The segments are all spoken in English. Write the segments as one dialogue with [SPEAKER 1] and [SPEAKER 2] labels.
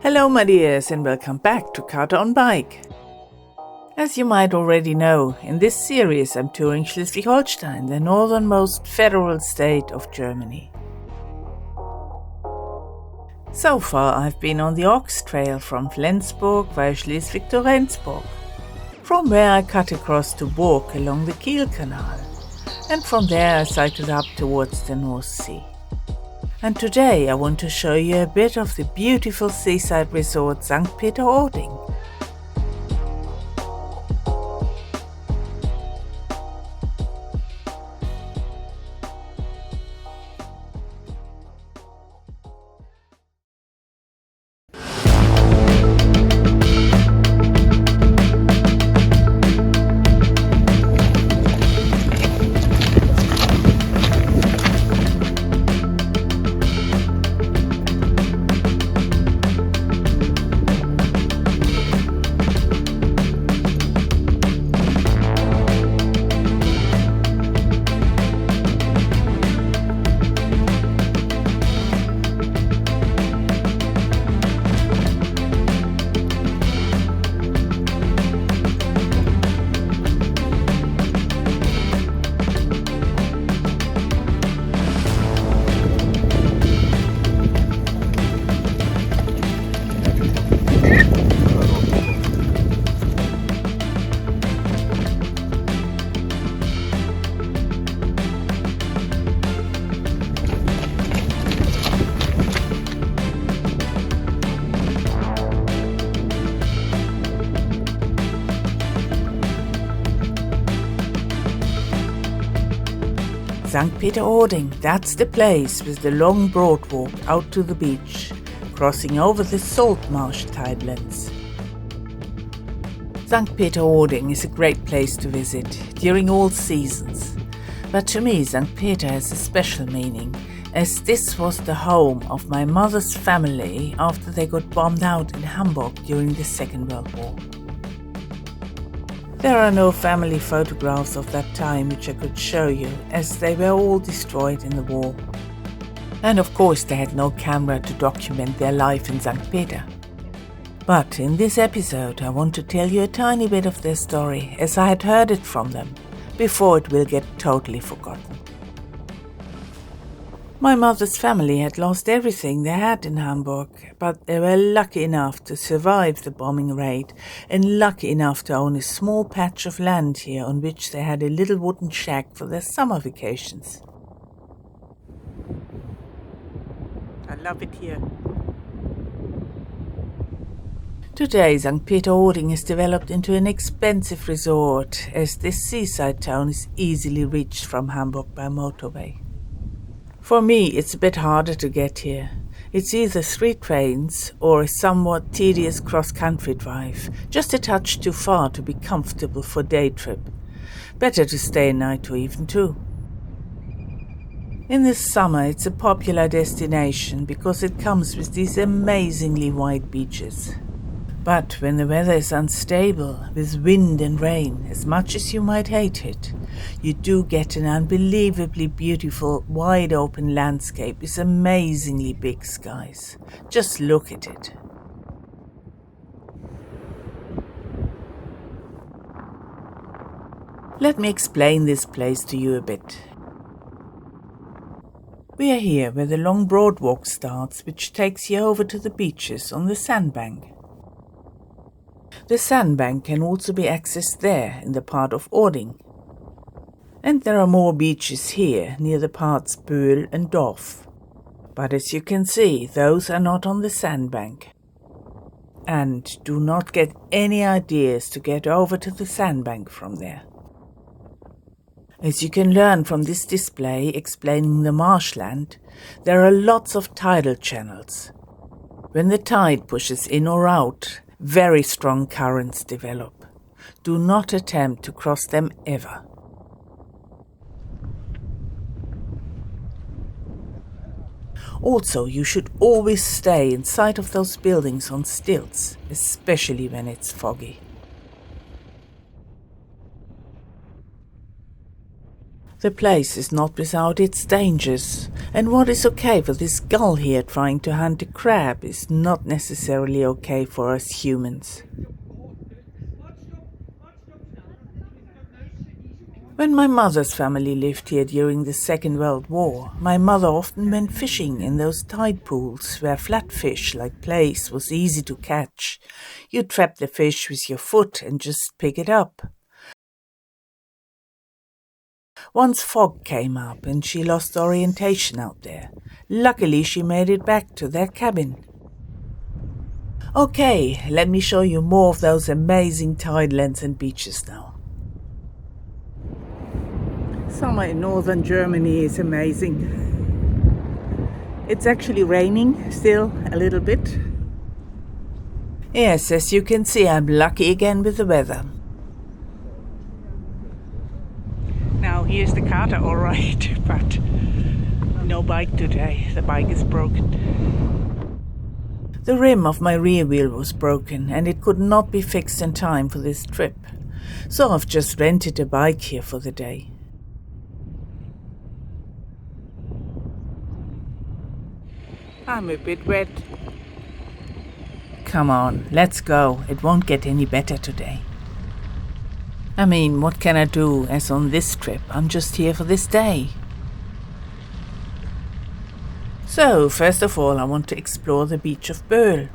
[SPEAKER 1] Hello my dears and welcome back to Carter on Bike. As you might already know, in this series I'm touring Schleswig-Holstein, the northernmost federal state of Germany. So far I've been on the Ox Trail from Flensburg via Schleswig to Rendsburg, from where I cut across to walk along the Kiel Canal, and from there I cycled up towards the North Sea. And today I want to show you a bit of the beautiful seaside resort Sankt-Peter-Ording. Sankt-Peter-Ording, that's the place with the long broad walk out to the beach, crossing over the salt marsh tidelands. Sankt-Peter-Ording is a great place to visit during all seasons, but to me St. Peter has a special meaning, as this was the home of my mother's family after they got bombed out in Hamburg during the Second World War. There are no family photographs of that time which I could show you, as they were all destroyed in the war. And of course they had no camera to document their life in St. Peter. But in this episode I want to tell you a tiny bit of their story, as I had heard it from them, before it will get totally forgotten. My mother's family had lost everything they had in Hamburg, but they were lucky enough to survive the bombing raid and lucky enough to own a small patch of land here on which they had a little wooden shack for their summer vacations. I love it here. Today St. Peter-Ording has developed into an expensive resort, as this seaside town is easily reached from Hamburg by motorway. For me, it's a bit harder to get here. It's either 3 trains or a somewhat tedious cross-country drive, just a touch too far to be comfortable for day trip. Better to stay a night or even 2. In the summer, it's a popular destination because it comes with these amazingly wide beaches. But when the weather is unstable, with wind and rain, as much as you might hate it, you do get an unbelievably beautiful, wide-open landscape with amazingly big skies. Just look at it. Let me explain this place to you a bit. We are here where the long broad walk starts, which takes you over to the beaches on the sandbank. The sandbank can also be accessed there in the part of Ording. And there are more beaches here near the parts Böhl and Dorf. But as you can see, those are not on the sandbank. And do not get any ideas to get over to the sandbank from there. As you can learn from this display explaining the marshland, there are lots of tidal channels. When the tide pushes in or out, very strong currents develop. Do not attempt to cross them ever. Also, you should always stay in sight of those buildings on stilts, especially when it's foggy. The place is not without its dangers, and what is okay for this gull here trying to hunt a crab is not necessarily okay for us humans. When my mother's family lived here during the Second World War, my mother often went fishing in those tide pools where flatfish like plaice was easy to catch. You trap the fish with your foot and just pick it up. Once fog came up and she lost orientation out there. Luckily she made it back to their cabin. Okay, let me show you more of those amazing tidelands and beaches now. Summer in northern Germany is amazing. It's actually raining still a little bit. Yes, as you can see, I'm lucky again with the weather. Now here's the Kater, alright, but no bike today. The bike is broken. The rim of my rear wheel was broken and it could not be fixed in time for this trip. So I've just rented a bike here for the day. I'm a bit wet. Come on, let's go. It won't get any better today. I mean, what can I do as on this trip? I'm just here for this day. So, first of all, I want to explore the beach of Böhl.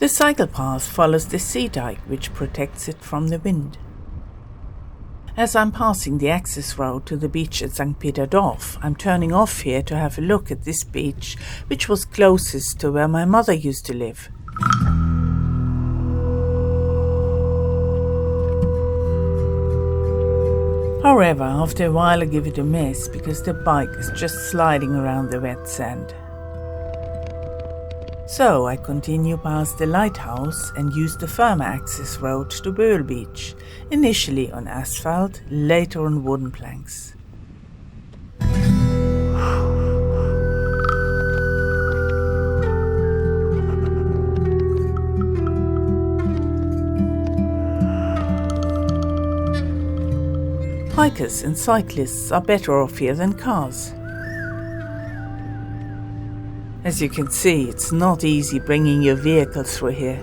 [SPEAKER 1] The cycle path follows the sea dike, which protects it from the wind. As I'm passing the access road to the beach at Sankt-Peter-Ording, I'm turning off here to have a look at this beach, which was closest to where my mother used to live. However, after a while I give it a miss because the bike is just sliding around the wet sand. So I continue past the lighthouse and use the firmer access road to Böhl Beach, initially on asphalt, later on wooden planks. Hikers and cyclists are better off here than cars. As you can see, it's not easy bringing your vehicle through here.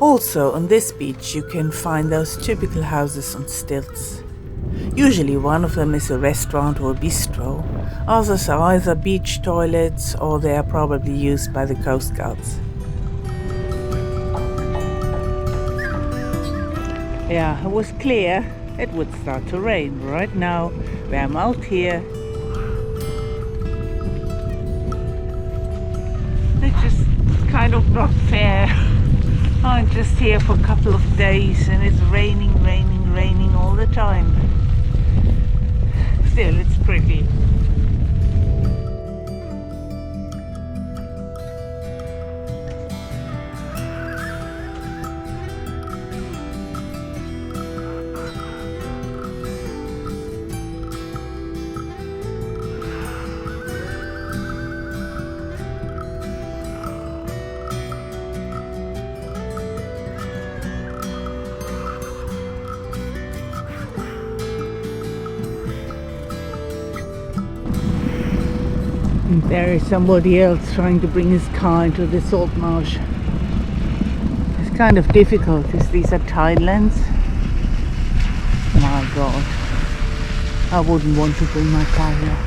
[SPEAKER 1] Also, on this beach you can find those typical houses on stilts. Usually one of them is a restaurant or a bistro, others are either beach toilets or they are probably used by the Coast Guards. Yeah, it was clear it would start to rain. Right now, where I'm out here, it's just kind of not fair. I'm just here for a couple of days and it's raining all the time. Still, it's pretty. There is somebody else trying to bring his car into the salt marsh. It's kind of difficult because these are tidelands. My God, I wouldn't want to bring my car here.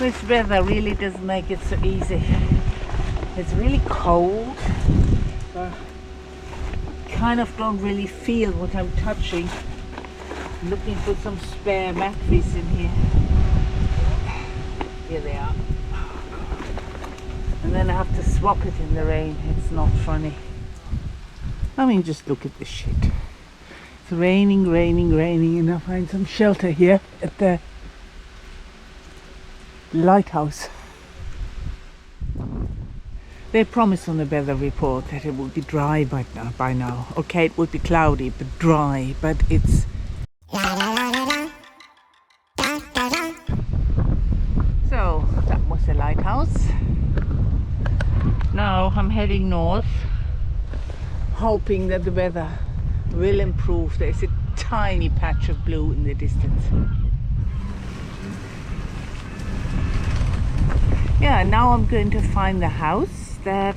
[SPEAKER 1] This weather really doesn't make it so easy. It's really cold, but kind of don't really feel what I'm touching. I'm looking for some spare mattress in here. Here they are. And then I have to swap it in the rain. It's not funny. I mean, just look at this shit. It's raining, and I find some shelter here at the lighthouse. They promised on the weather report that it would be dry by now. Okay, it would be cloudy, but dry, but it's... So, that was the lighthouse. Now I'm heading north, hoping that the weather will improve. There's a tiny patch of blue in the distance. Yeah, now I'm going to find the house that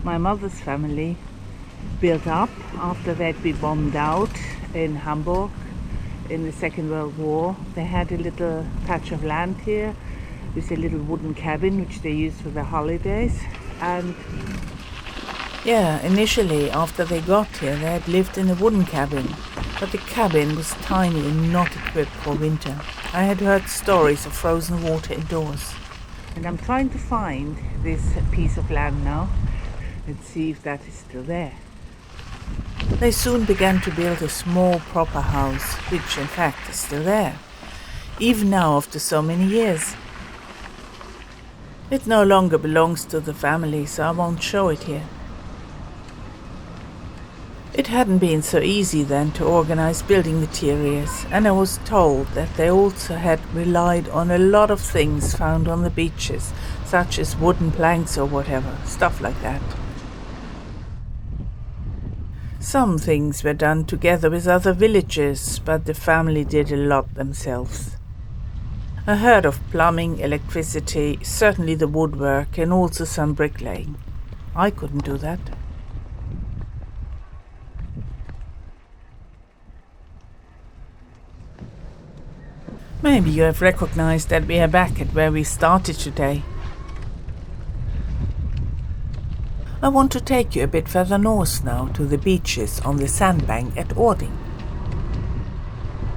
[SPEAKER 1] my mother's family built up after they'd been bombed out in Hamburg in the Second World War. They had a little patch of land here with a little wooden cabin which they used for their holidays. And yeah, initially after they got here they had lived in a wooden cabin, but the cabin was tiny and not equipped for winter. I had heard stories of frozen water indoors. And I'm trying to find this piece of land now and see if that is still there. They soon began to build a small proper house, which in fact is still there, even now after so many years. It no longer belongs to the family, so I won't show it here. It hadn't been so easy then to organize building materials, and I was told that they also had relied on a lot of things found on the beaches, such as wooden planks or whatever, stuff like that. Some things were done together with other villagers, but the family did a lot themselves. I heard of plumbing, electricity, certainly the woodwork, and also some bricklaying. I couldn't do that. Maybe you have recognized that we are back at where we started today. I want to take you a bit further north now to the beaches on the sandbank at Ording.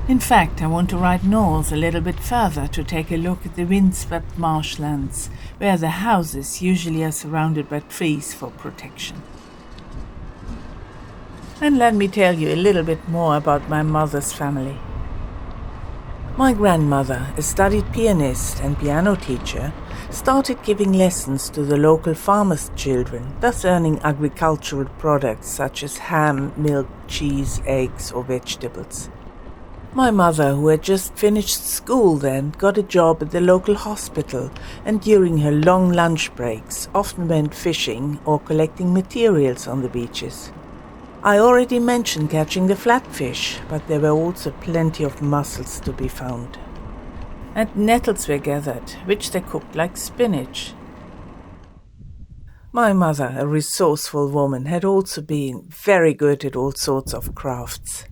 [SPEAKER 1] In fact, I want to ride north a little bit further to take a look at the windswept marshlands, where the houses usually are surrounded by trees for protection. And let me tell you a little bit more about my mother's family. My grandmother, a studied pianist and piano teacher, started giving lessons to the local farmers' children, thus earning agricultural products such as ham, milk, cheese, eggs or vegetables. My mother, who had just finished school then, got a job at the local hospital and during her long lunch breaks often went fishing or collecting materials on the beaches. I already mentioned catching the flatfish, but there were also plenty of mussels to be found. And nettles were gathered, which they cooked like spinach. My mother, a resourceful woman, had also been very good at all sorts of crafts.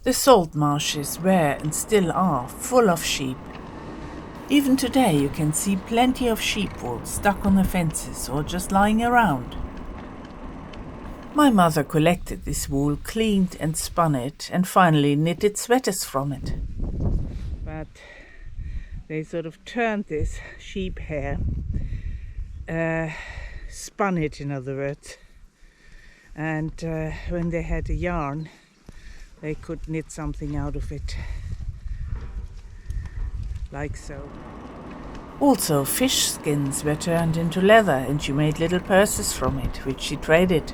[SPEAKER 1] The salt marshes were and still are full of sheep. Even today you can see plenty of sheep wool stuck on the fences or just lying around. My mother collected this wool, cleaned and spun it, and finally knitted sweaters from it. But they sort of turned this sheep hair, spun it in other words, and when they had a yarn, they could knit something out of it, like so. Also, fish skins were turned into leather, and she made little purses from it, which she traded.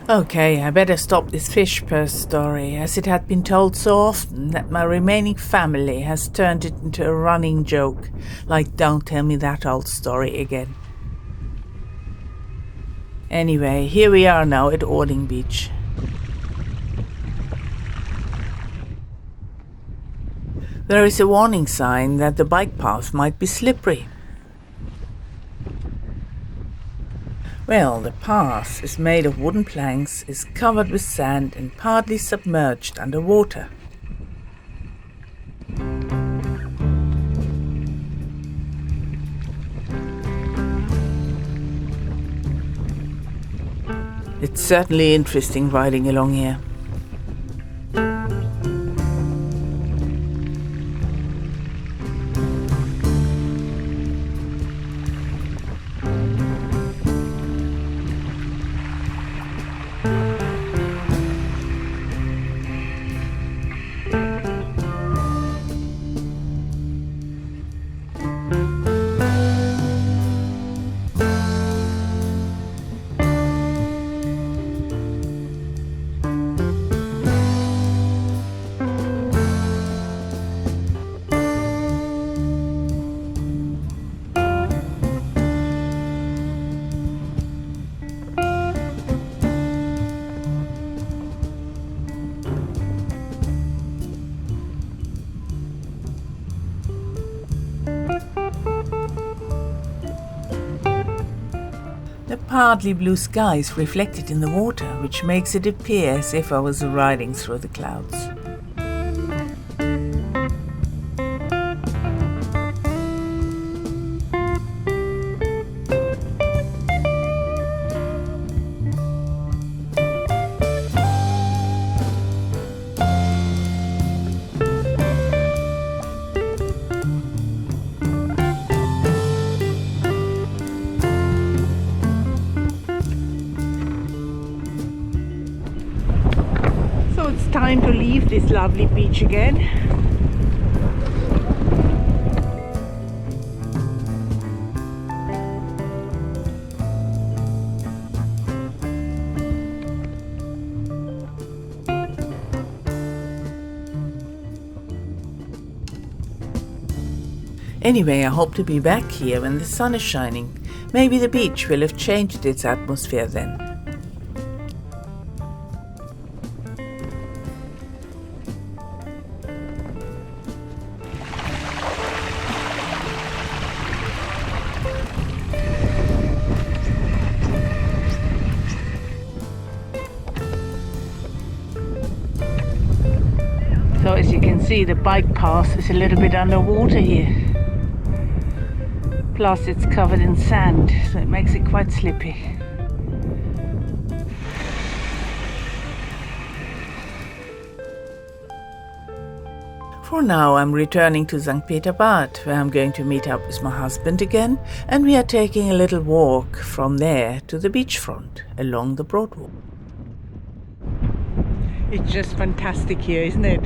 [SPEAKER 1] Okay, I better stop this fish purse story, as it had been told so often that my remaining family has turned it into a running joke, like don't tell me that old story again. Anyway, here we are now at Ording Beach. There is a warning sign that the bike path might be slippery. Well, the path is made of wooden planks, is covered with sand and partly submerged under water. It's certainly interesting riding along here. The partly blue sky is reflected in the water, which makes it appear as if I was riding through the clouds. Time to leave this lovely beach again. Anyway, I hope to be back here when the sun is shining. Maybe the beach will have changed its atmosphere then. So as you can see, the bike path is a little bit underwater here. Plus it's covered in sand, so it makes it quite slippy. For now I'm returning to Sankt-Peter-Bad, where I'm going to meet up with my husband again, and we are taking a little walk from there to the beachfront along the boardwalk. It's just fantastic here, isn't it?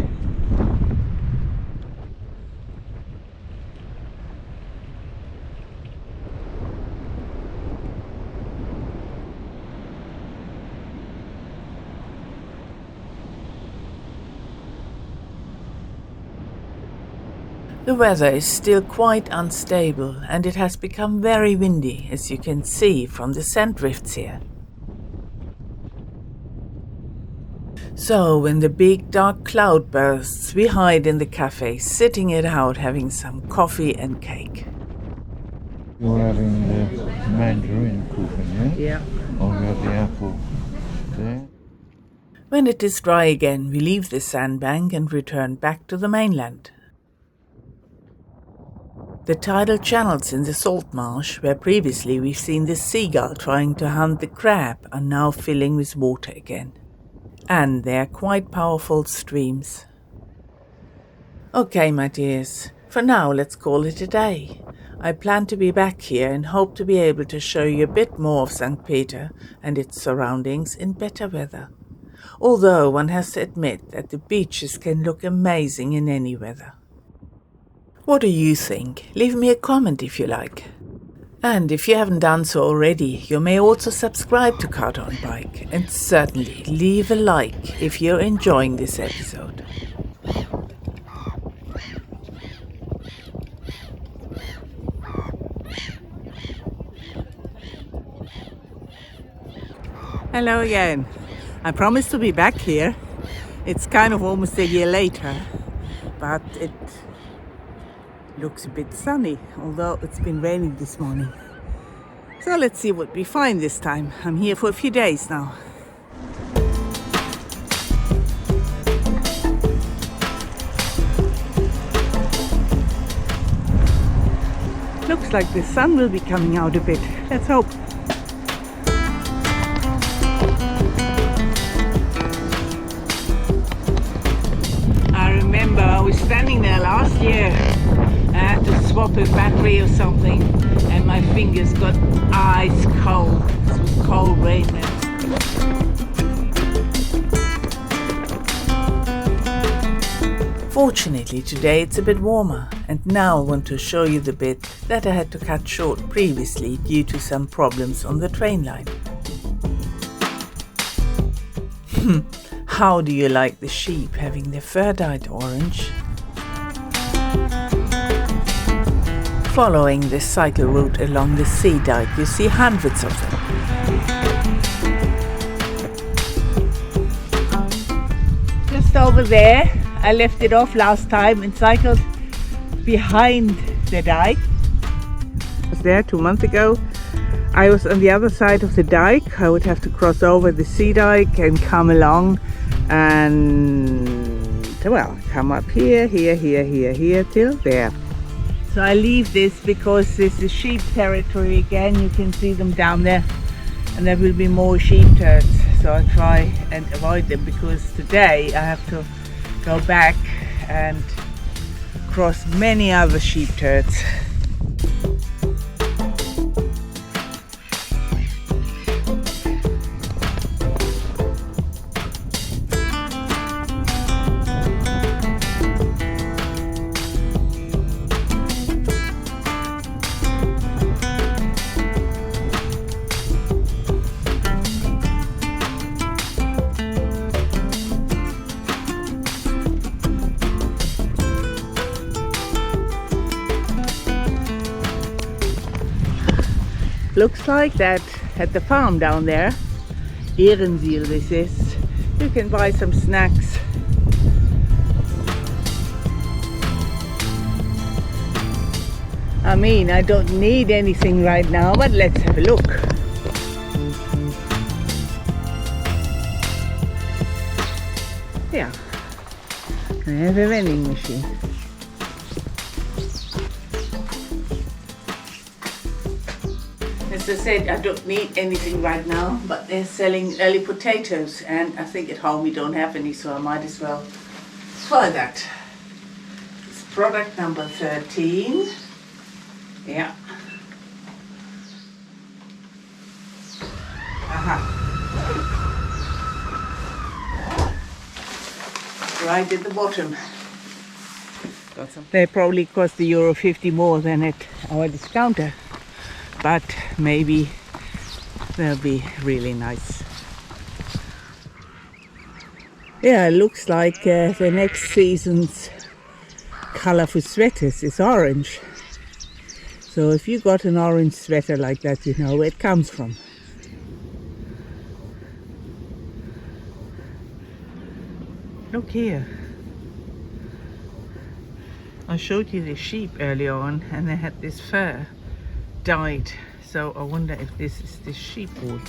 [SPEAKER 1] The weather is still quite unstable and it has become very windy, as you can see from the sand drifts here. So when the big dark cloud bursts, we hide in the cafe, sitting it out, having some coffee and cake.
[SPEAKER 2] You're having the mandarin kuchen, yeah?
[SPEAKER 1] Yeah.
[SPEAKER 2] Or you have the apple there?
[SPEAKER 1] When it is dry again, we leave the sandbank and return back to the mainland. The tidal channels in the salt marsh, where previously we've seen the seagull trying to hunt the crab, are now filling with water again. And they are quite powerful streams. Okay, my dears, for now let's call it a day. I plan to be back here and hope to be able to show you a bit more of St. Peter and its surroundings in better weather. Although one has to admit that the beaches can look amazing in any weather. What do you think? Leave me a comment if you like. And if you haven't done so already, you may also subscribe to Car on Bike, and certainly leave a like if you're enjoying this episode. Hello again. I promised to be back here. It's kind of almost a year later, but it looks a bit sunny, although it's been raining this morning. So let's see what we find this time. I'm here for a few days now. Looks like the sun will be coming out a bit. Let's hope. off a battery or something, and my fingers got ice cold. This was cold rain, man. Fortunately today it's a bit warmer, and now I want to show you the bit that I had to cut short previously due to some problems on the train line. How do you like the sheep having their fur dyed orange? Following the cycle route along the sea dike, you see hundreds of them. Just over there, I left it off last time and cycled behind the dike. I was there 2 months ago. I was on the other side of the dike. I would have to cross over the sea dike and come along and, well, come up here, till there. So I leave this because this is sheep territory again. You can see them down there, and there will be more sheep turds. So I try and avoid them because today I have to go back and cross many other sheep turds. Looks like that at the farm down there, Rendsburg this is, you can buy some snacks. I mean, I don't need anything right now, but let's have a look. Yeah, I have a vending machine. As I said, I don't need anything right now, but they're selling early potatoes, and I think at home we don't have any, so I might as well try that. It's product number 13. Yeah. Aha. Right at the bottom. Got some. They probably cost €1.50 more than at our discounter, but maybe they'll be really nice. Yeah, it looks like the next season's color for sweaters is orange. So if you got an orange sweater like that, you know where it comes from. Look here. I showed you the sheep earlier on, and they had this fur dyed. So I wonder if this is the sheep wool.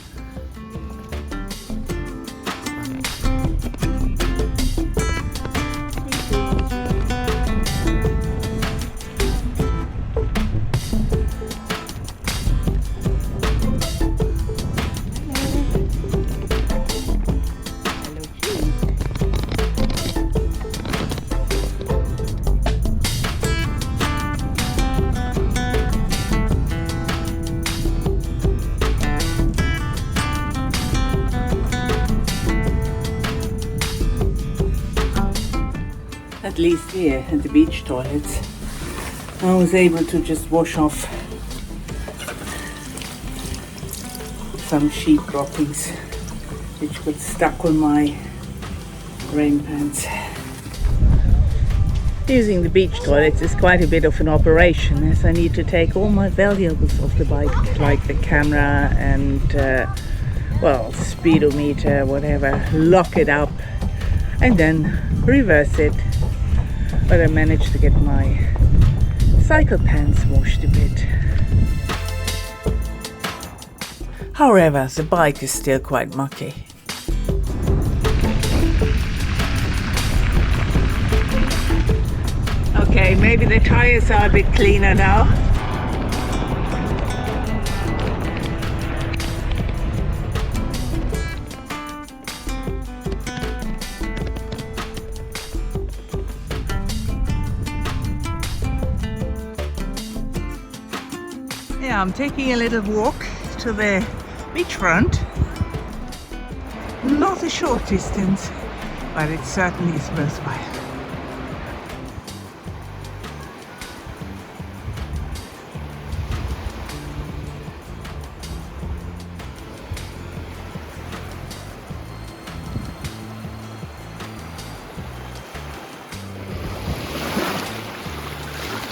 [SPEAKER 1] At least here at the beach toilets, I was able to just wash off some sheep droppings which got stuck on my rain pants. Using the beach toilets is quite a bit of an operation, as I need to take all my valuables off the bike, like the camera and well, speedometer, whatever, lock it up and then reverse it. But I managed to get my cycle pants washed a bit. However, the bike is still quite mucky. Okay, maybe the tires are a bit cleaner now. Yeah, I'm taking a little walk to the beachfront. Not a short distance, but it certainly is worthwhile.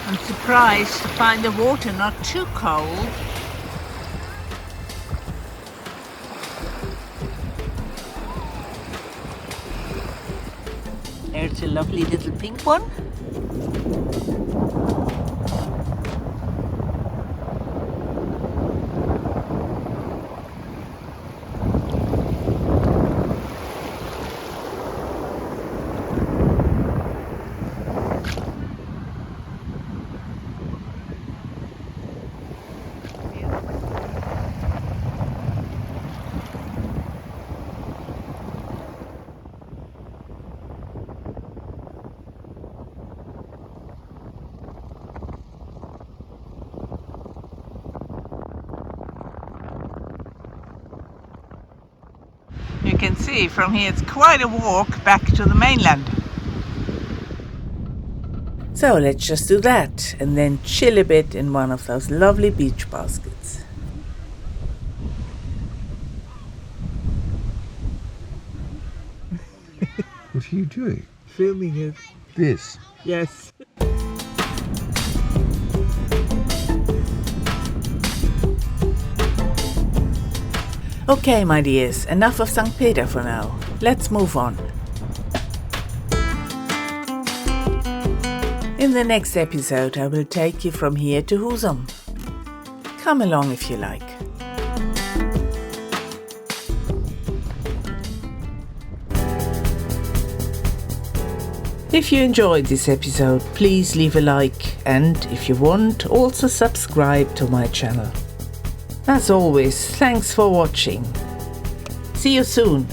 [SPEAKER 1] I'm surprised to find the water not too cold. There's a lovely little pink one. You can see from here it's quite a walk back to the mainland. So let's just do that and then chill a bit in one of those lovely beach baskets.
[SPEAKER 2] What are you doing?
[SPEAKER 1] Filming it.
[SPEAKER 2] This?
[SPEAKER 1] Yes. Okay, my dears, enough of St. Peter for now. Let's move on. In the next episode, I will take you from here to Husum. Come along if you like. If you enjoyed this episode, please leave a like and, if you want, also subscribe to my channel. As always, thanks for watching. See you soon.